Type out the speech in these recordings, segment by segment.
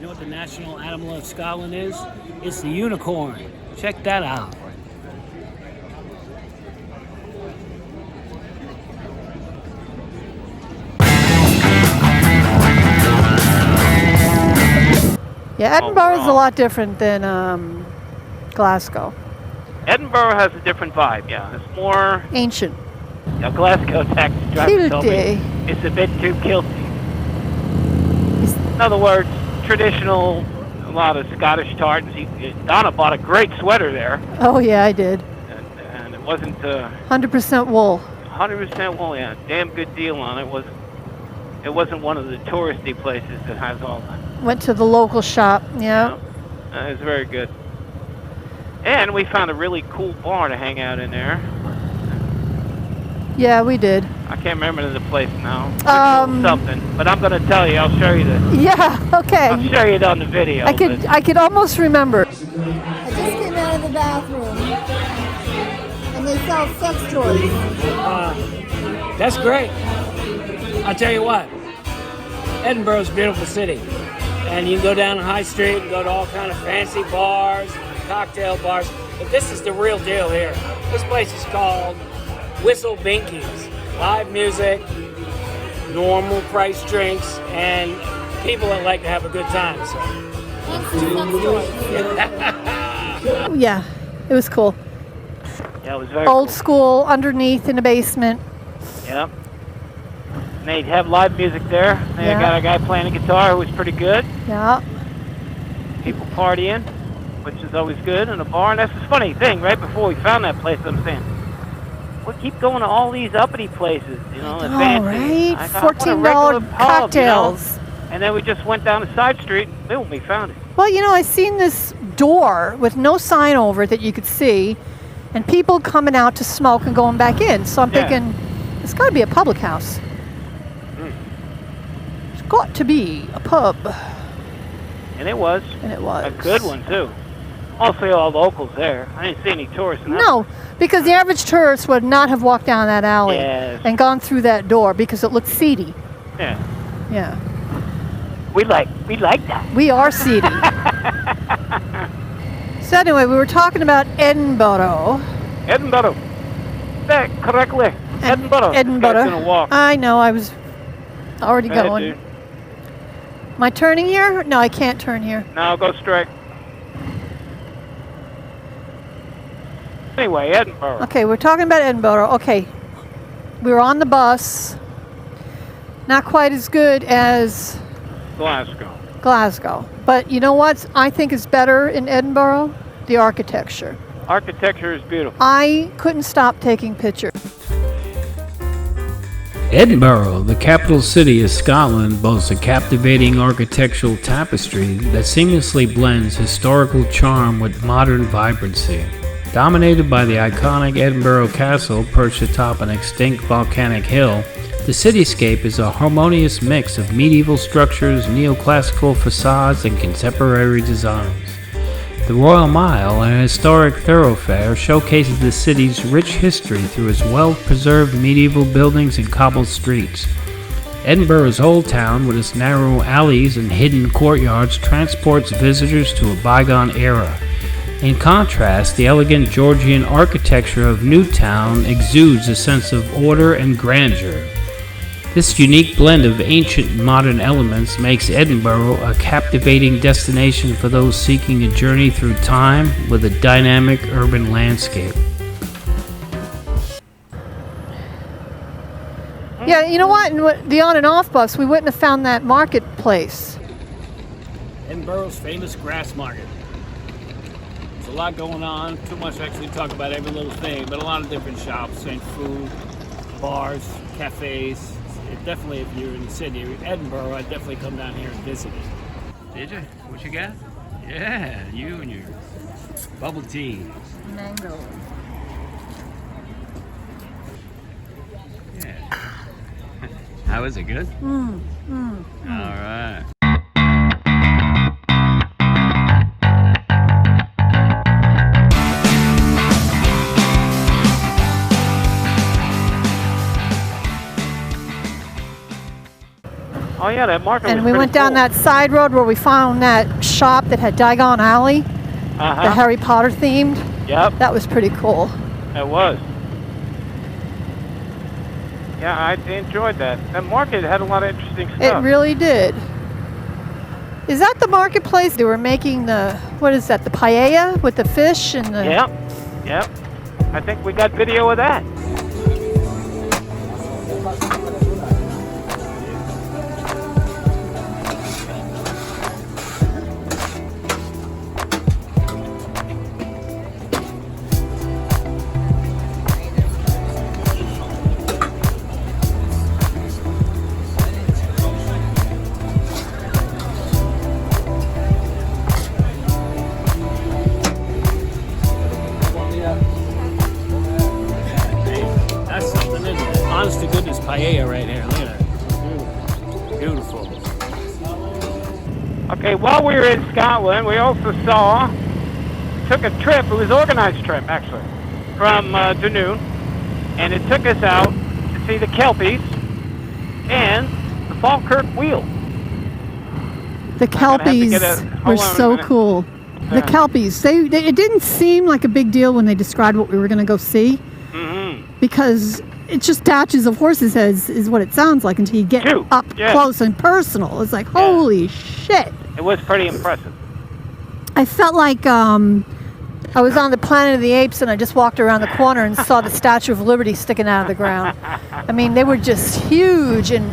You know what the national animal of Scotland is? It's the unicorn. Check that out. Yeah, Edinburgh is a lot different than Glasgow. Edinburgh has a different vibe, yeah. It's more ancient. Yeah, Glasgow taxi driver told me it's a bit too kilty. In other words, traditional, a lot of Scottish tartans. Donna bought a great sweater there. Oh yeah, I did. And it wasn't 100% wool. 100% wool, yeah. Damn good deal on it. It wasn't one of the touristy places that has all that. Went to the local shop, yeah. It was very good. And we found a really cool bar to hang out in there. Yeah, we did. I can't remember the place now. Something, but I'm going to tell you. I'll show you Yeah, okay. I'll show you it on the video. I could almost remember. I just came out of the bathroom, and they sell sex toys. That's great. I'll tell you what. Edinburgh's a beautiful city. And you can go down the high street and go to all kind of fancy bars, cocktail bars. But this is the real deal here. This place is called Whistle Binkies. Live music, normal price drinks, and people that like to have a good time. So. Yeah, it was cool. Yeah, it was very old cool. School, underneath in the basement. Yep. And they have live music there. They got a guy playing a guitar who was pretty good. Yeah. People partying, which is always good in a bar. And that's the funny thing, right before we found that place, I'm saying, we keep going to all these uppity places, you know, and fancy. Right? $14 cocktails. You know? And then we just went down a side street, and boom, we found it. Well, you know, I seen this door with no sign over it that you could see, and people coming out to smoke and going back in. So I'm thinking, it's got to be a public house. It's got to be a pub. And it was. And it was. A good one, too. Mostly all locals there. I didn't see any tourists in that. No, because the average tourist would not have walked down that alley and gone through that door because it looked seedy. Yeah. Yeah. We like that. We are seedy. So anyway, we were talking about Edinburgh. Edinburgh. That correctly. Edinburgh. Edinburgh. This guy's gonna walk. I know, I was already Go ahead, going. dude. Am I turning here? No, I can't turn here. No, go straight. Anyway, Edinburgh. Okay, we're talking about Edinburgh. Okay, we were on the bus. Not quite as good as Glasgow. But you know what I think is better in Edinburgh? The architecture. Architecture is beautiful. I couldn't stop taking pictures. Edinburgh, the capital city of Scotland, boasts a captivating architectural tapestry that seamlessly blends historical charm with modern vibrancy. Dominated by the iconic Edinburgh Castle perched atop an extinct volcanic hill, the cityscape is a harmonious mix of medieval structures, neoclassical facades, and contemporary designs. The Royal Mile, an historic thoroughfare, showcases the city's rich history through its well-preserved medieval buildings and cobbled streets. Edinburgh's Old Town, with its narrow alleys and hidden courtyards, transports visitors to a bygone era. In contrast, the elegant Georgian architecture of Newtown exudes a sense of order and grandeur. This unique blend of ancient and modern elements makes Edinburgh a captivating destination for those seeking a journey through time with a dynamic urban landscape. Yeah, you know what? In the on and off bus, we wouldn't have found that marketplace. Edinburgh's famous grass market. There's a lot going on. Too much to actually talk about every little thing, but a lot of different shops and food, bars, cafes. Definitely, if you're in the city, Edinburgh, I'd definitely come down here and visit it. Did you? What you got? Yeah, you and your bubble tea. Mango. Yeah. How is it? Good? All right. Oh yeah, that market And was we pretty went down cool. that side road where we found that shop that had Diagon Alley, the Harry Potter themed. Yep, That was pretty cool. it was. Yeah, I enjoyed that. That market had a lot of interesting It stuff. really did. Is that the marketplace they were making the, what is that, the paella with the fish and the... Yep, yep. I think we got video of that. That's something, isn't it? Honest to goodness paella right here. Look at that. Beautiful. Okay, while we were in Scotland, we also took a trip, it was an organized trip actually, from Dunoon, and it took us out to see the Kelpies and the Falkirk Wheel. The Kelpies were so cool. The Kelpies, it didn't seem like a big deal when they described what we were going to go see, because it's just statues of horses' heads is what it sounds like until you get up close and personal. It's like, holy shit. It was pretty impressive. I felt like I was on the Planet of the Apes and I just walked around the corner and saw the Statue of Liberty sticking out of the ground. I mean, they were just huge and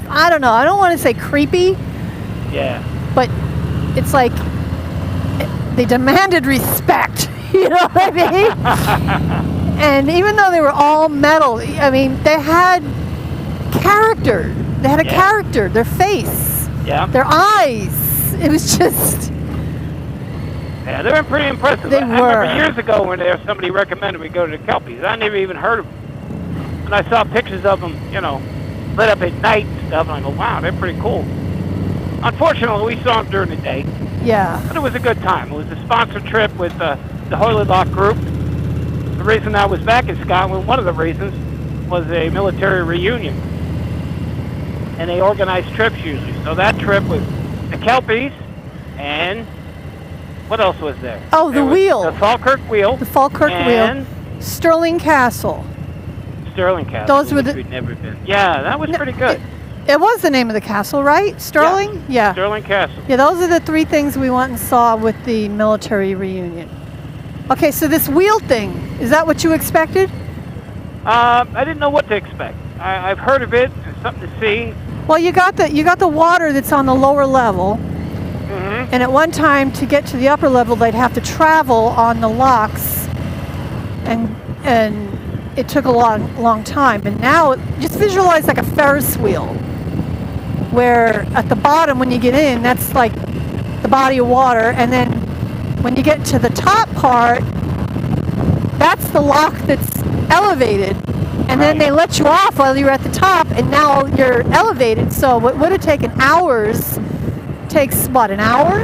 I don't know, I don't want to say creepy. Yeah. But it's like they demanded respect. You know what I mean? And even though they were all metal, I mean, they had character. They had a character, their face, their eyes. It was just... Yeah, they were pretty impressive. They I were. remember years ago when somebody recommended we go to the Kelpies. I never even heard of them. And I saw pictures of them, you know, lit up at night and stuff, and I go, wow, they're pretty cool. Unfortunately, we saw them during the day. Yeah. But it was a good time. It was a sponsored trip with the Holy Lock Group. The reason I was back in Scotland, one of the reasons, was a military reunion. And they organized trips usually. So that trip was the Kelpies and what else was there? Oh, the wheel. The Falkirk Wheel. The Falkirk and Wheel. Stirling Castle. Stirling Castle. Those were the... We'd never been. Yeah, that was pretty good. It was the name of the castle, right? Stirling? Yeah. Stirling Castle. Yeah, those are the three things we went and saw with the military reunion. Okay, so this wheel thing, is that what you expected? I didn't know what to expect. I've heard of it. It's something to see. Well, you got the water that's on the lower level. And at one time, to get to the upper level, they'd have to travel on the locks, and it took a long time. And now, just visualize like a Ferris wheel, where at the bottom, when you get in, that's like the body of water, and then when you get to the top part, that's the lock that's elevated, and then they let you off while you're at the top, and now you're elevated. So what would have taken hours takes what, an hour?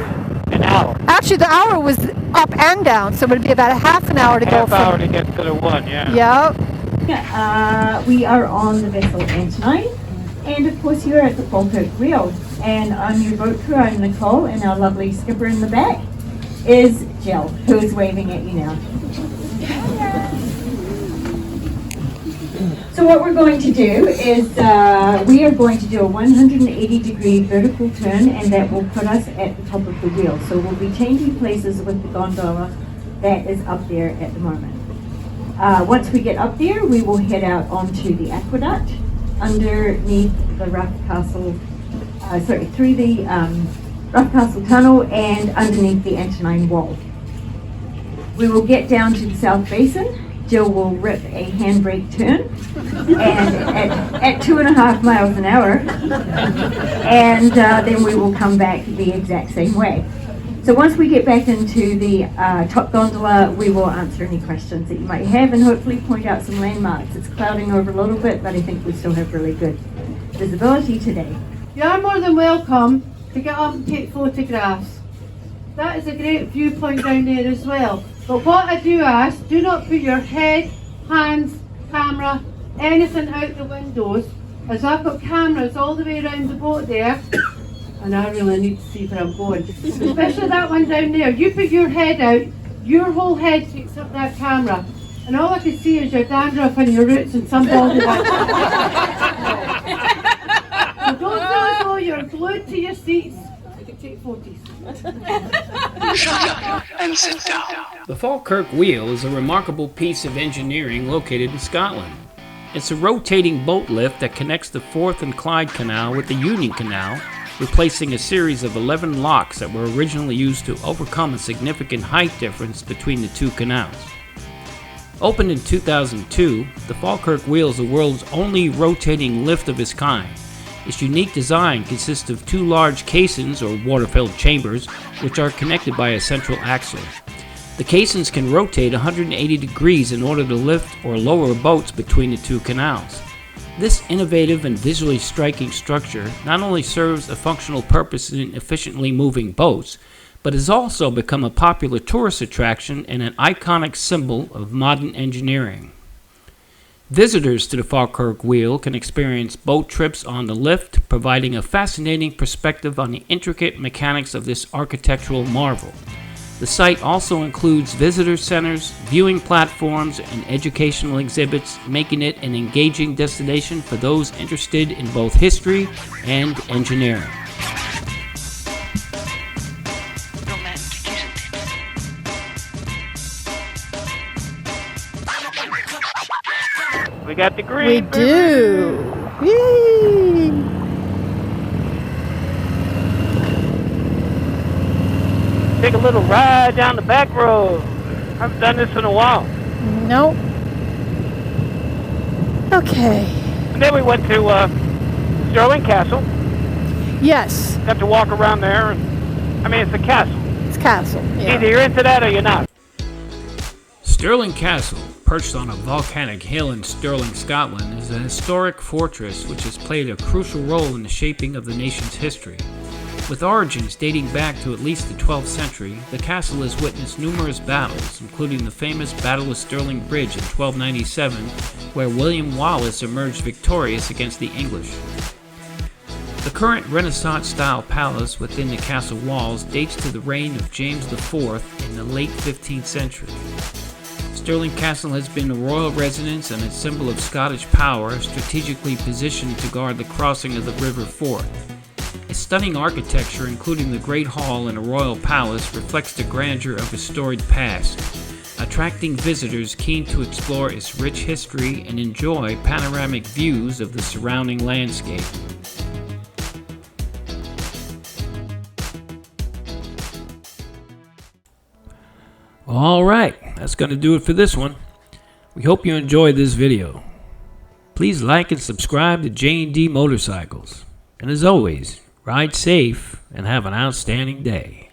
An hour. Actually, the hour was up and down, so it would be about a half an hour to go from... Half hour to get to the one, yeah. Yeah. We are on the vessel Antonine, and of course you're at the Falkirk Wheel, and I'm your boat crew. I'm Nicole, and our lovely skipper in the back is Jill, who is waving at you now. So what we're going to do is we are going to do a 180-degree vertical turn, and that will put us at the top of the wheel. So we'll be changing places with the gondola that is up there at the moment. Once we get up there, we will head out onto the aqueduct underneath the Rough Castle, through the Rough Castle Tunnel and underneath the Antonine Wall. We will get down to the South Basin. Jill will rip a handbrake turn, and at 2.5 miles an hour, and then we will come back the exact same way. So once we get back into the top gondola, we will answer any questions that you might have and hopefully point out some landmarks. It's clouding over a little bit, but I think we still have really good visibility today. You are more than welcome to get up and take photographs. That is a great viewpoint down there as well. But what I do ask, do not put your head, hands, camera, anything out the windows as I've got cameras all the way around the boat there, and I really need to see where I'm going. Especially that one down there. You put your head out, your whole head takes up that camera, and all I can see is your dandruff and your roots and some bald back. So don't feel as though you're glued to your seats. You can take photos. Shut up and sit down. The Falkirk wheel is a remarkable piece of engineering located in Scotland. It's a rotating boat lift that connects the Forth and Clyde Canal with the Union Canal, replacing a series of 11 locks that were originally used to overcome a significant height difference between the two canals. Opened in 2002, the Falkirk wheel is the world's only rotating lift of its kind. Its unique design consists of two large caissons, or water-filled chambers, which are connected by a central axle. The caissons can rotate 180 degrees in order to lift or lower boats between the two canals. This innovative and visually striking structure not only serves a functional purpose in efficiently moving boats, but has also become a popular tourist attraction and an iconic symbol of modern engineering. Visitors to the Falkirk wheel can experience boat trips on the lift, providing a fascinating perspective on the intricate mechanics of this architectural marvel. The site also includes visitor centers, viewing platforms, and educational exhibits, making it an engaging destination for those interested in both history and engineering. Romantic, isn't it? We got the green. We do. Yay. Take a little ride down the back road. Haven't done this in a while. Nope. Okay. And then we went to Stirling Castle. Yes, Got to walk around there. And, I mean, it's a castle. it's castle. Yeah. Either you're into that or you're not. Stirling Castle, perched on a volcanic hill in Stirling, Scotland, is a historic fortress which has played a crucial role in the shaping of the nation's history. With origins dating back to at least the 12th century, the castle has witnessed numerous battles, including the famous Battle of Stirling Bridge in 1297, where William Wallace emerged victorious against the English. The current Renaissance-style palace within the castle walls dates to the reign of James IV in the late 15th century. Stirling Castle has been a royal residence and a symbol of Scottish power, strategically positioned to guard the crossing of the River Forth. Its stunning architecture, including the Great Hall and a royal palace, reflects the grandeur of its storied past, attracting visitors keen to explore its rich history and enjoy panoramic views of the surrounding landscape. Alright, that's going to do it for this one. We hope you enjoyed this video. Please like and subscribe to J&D Motorcycles. And as always, ride safe and have an outstanding day.